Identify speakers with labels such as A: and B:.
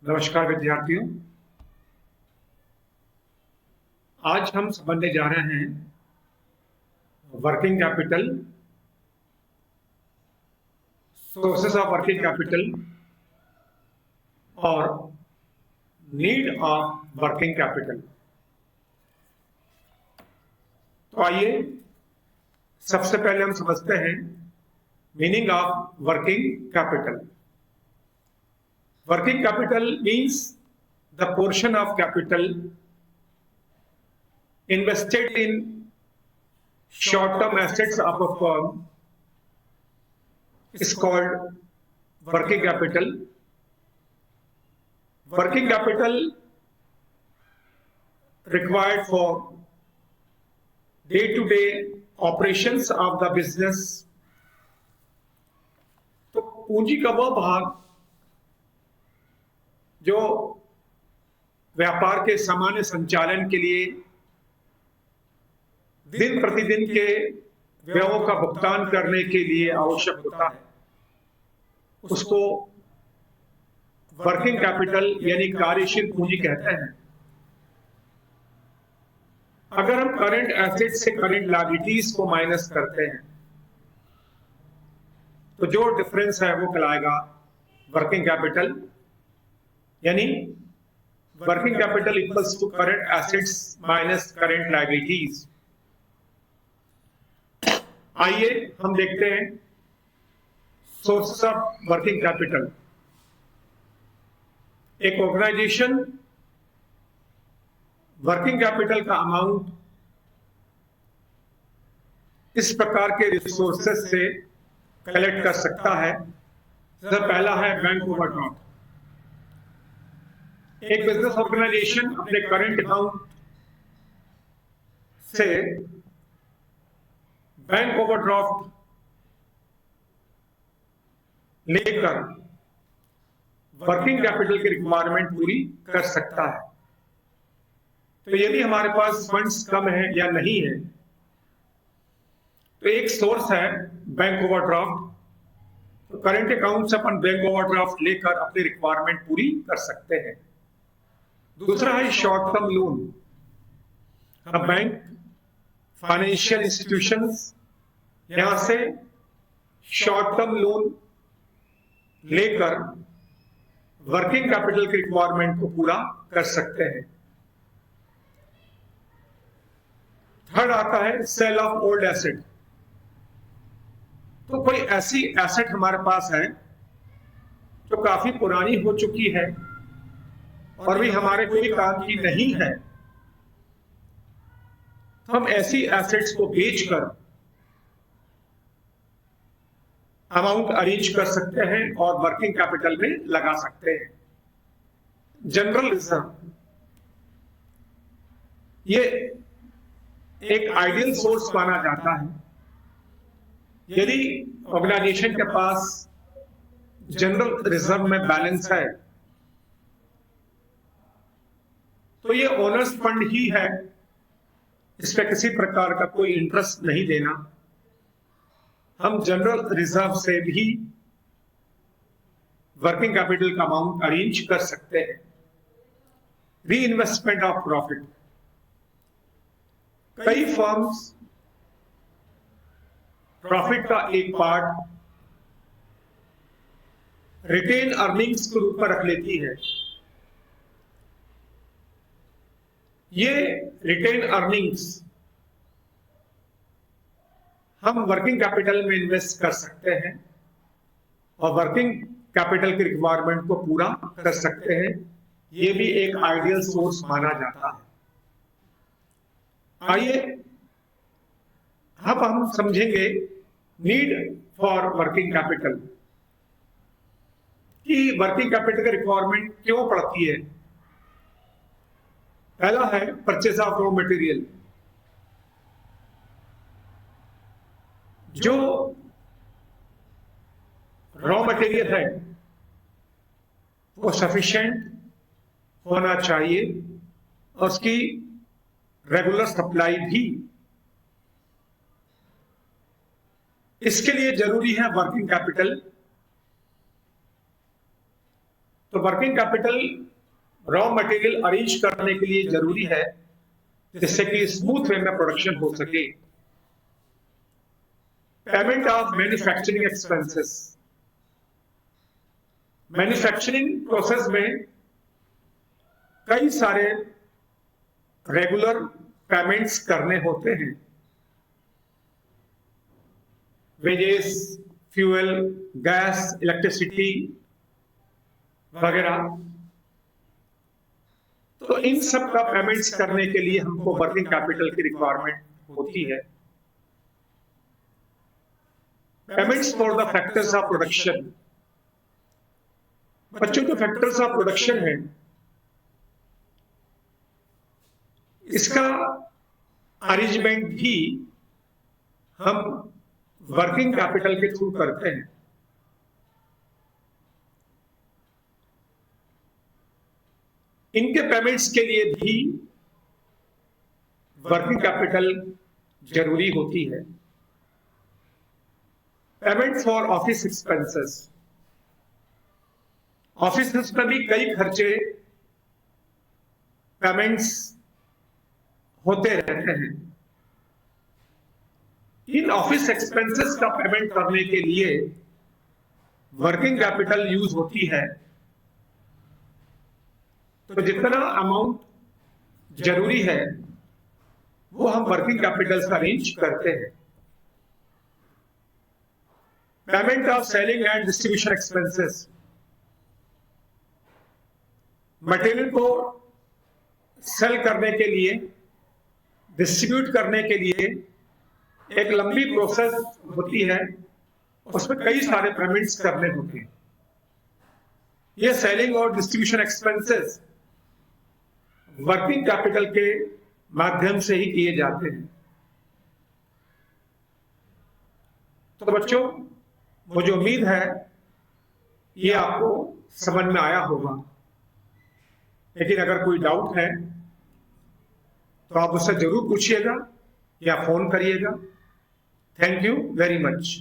A: नमस्कार विद्यार्थियों। आज हम समझने जा रहे हैं working capital, sources of working capital और नीड ऑफ वर्किंग कैपिटल। तो आइए सबसे पहले हम समझते हैं meaning of working capital. Working capital means the portion of capital invested in short-term assets of a firm is called working capital. Working capital required for day-to-day operations of the business. तो पूंजी का वह भाग जो व्यापार के सामान्य संचालन के लिए दिन प्रतिदिन के व्ययों का भुगतान करने के लिए आवश्यक होता है, उसको वर्किंग कैपिटल यानी कार्यशील पूंजी कहते हैं। अगर हम करंट एसेट से करंट लायबिलिटीज को माइनस करते हैं तो जो डिफरेंस है वो कहलाएगा वर्किंग कैपिटल, यानी working capital equals to current assets minus current liabilities. आइए हम देखते हैं सोर्सेस ऑफ वर्किंग कैपिटल। एक ऑर्गेनाइजेशन वर्किंग कैपिटल का अमाउंट इस प्रकार के रिसोर्सेस से कलेक्ट कर सकता है। जैसे पहला है बैंक ओवरड्राफ्ट। एक बिजनेस ऑर्गेनाइजेशन अपने करंट अकाउंट से बैंक ओवरड्राफ्ट लेकर वर्किंग कैपिटल की रिक्वायरमेंट पूरी कर सकता है। तो यदि हमारे पास फंड्स कम है या नहीं है तो एक सोर्स है बैंक ओवरड्राफ्ट। तो करंट अकाउंट से अपन बैंक ओवरड्राफ्ट लेकर अपनी रिक्वायरमेंट पूरी कर सकते हैं। दूसरा है short term loan. Bank financial institutions यहां से शॉर्ट टर्म लोन लेकर वर्किंग कैपिटल की रिक्वायरमेंट को पूरा कर सकते हैं। थर्ड आता है सेल ऑफ ओल्ड एसेट। तो कोई ऐसी एसेट हमारे पास है जो काफी पुरानी हो चुकी है और भी हमारे कोई काम की नहीं है, तो हम ऐसी एसेट्स को बेचकर अमाउंट अरेंज कर सकते हैं और वर्किंग कैपिटल में लगा सकते हैं। जनरल रिजर्व ये एक आइडियल सोर्स माना जाता है। यदि ऑर्गेनाइजेशन के पास जनरल रिजर्व में बैलेंस है तो ये ओनर्स फंड ही है, इस पर किसी प्रकार का कोई इंटरेस्ट नहीं देना। हम जनरल रिजर्व से भी वर्किंग कैपिटल का अमाउंट अरेंज कर सकते हैं। री इन्वेस्टमेंट ऑफ प्रॉफिट। कई फर्म्स प्रॉफिट का एक पार्ट रिटेन अर्निंग्स के रूप में रख लेती है। ये रिटेन अर्निंग्स हम वर्किंग कैपिटल में इन्वेस्ट कर सकते हैं और वर्किंग कैपिटल की रिक्वायरमेंट को पूरा कर सकते हैं। ये भी एक आइडियल सोर्स माना जाता है। आइए अब हम समझेंगे नीड फॉर वर्किंग कैपिटल कि वर्किंग कैपिटल की रिक्वायरमेंट क्यों पड़ती है। पहला है परचेज ऑफ रॉ मटेरियल। जो रॉ मटेरियल है वो सफिशिएंट होना चाहिए और उसकी रेगुलर सप्लाई भी। इसके लिए जरूरी है वर्किंग कैपिटल। तो working capital raw material arrange करने के लिए जरूरी है जिससे कि स्मूथ वे में प्रोडक्शन हो सके। Payment of manufacturing expenses, manufacturing process में कई सारे रेगुलर पेमेंट्स करने होते हैं, वेजेस, फ्यूल, गैस, इलेक्ट्रिसिटी वगैरह। तो इन सब का पेमेंट्स करने के लिए हमको वर्किंग कैपिटल की रिक्वायरमेंट होती है। Payments for the factors of production, बच्चों जो फैक्टर्स ऑफ प्रोडक्शन है इसका अरेंजमेंट भी हम वर्किंग कैपिटल के थ्रू करते हैं। इनके पेमेंट्स के लिए भी वर्किंग कैपिटल जरूरी होती है। Payment for office expenses, office में भी कई खर्चे पेमेंट्स होते रहते हैं। इन ऑफिस एक्सपेंसेस का पेमेंट करने के लिए वर्किंग कैपिटल यूज होती है। तो जितना अमाउंट जरूरी है वो हम वर्किंग कैपिटल से अरेंज करते हैं। Payment of selling and distribution expenses, material को सेल करने के लिए, डिस्ट्रीब्यूट करने के लिए एक लंबी प्रोसेस होती है, उसमें कई सारे पेमेंट्स करने होते हैं। ये सेलिंग और डिस्ट्रीब्यूशन एक्सपेंसेस वर्किंग कैपिटल के माध्यम से ही किए जाते हैं। तो बच्चों, मुझे उम्मीद है ये आपको समझ में आया होगा, लेकिन अगर कोई डाउट है तो आप उससे जरूर पूछिएगा या फोन करिएगा। Thank you very much.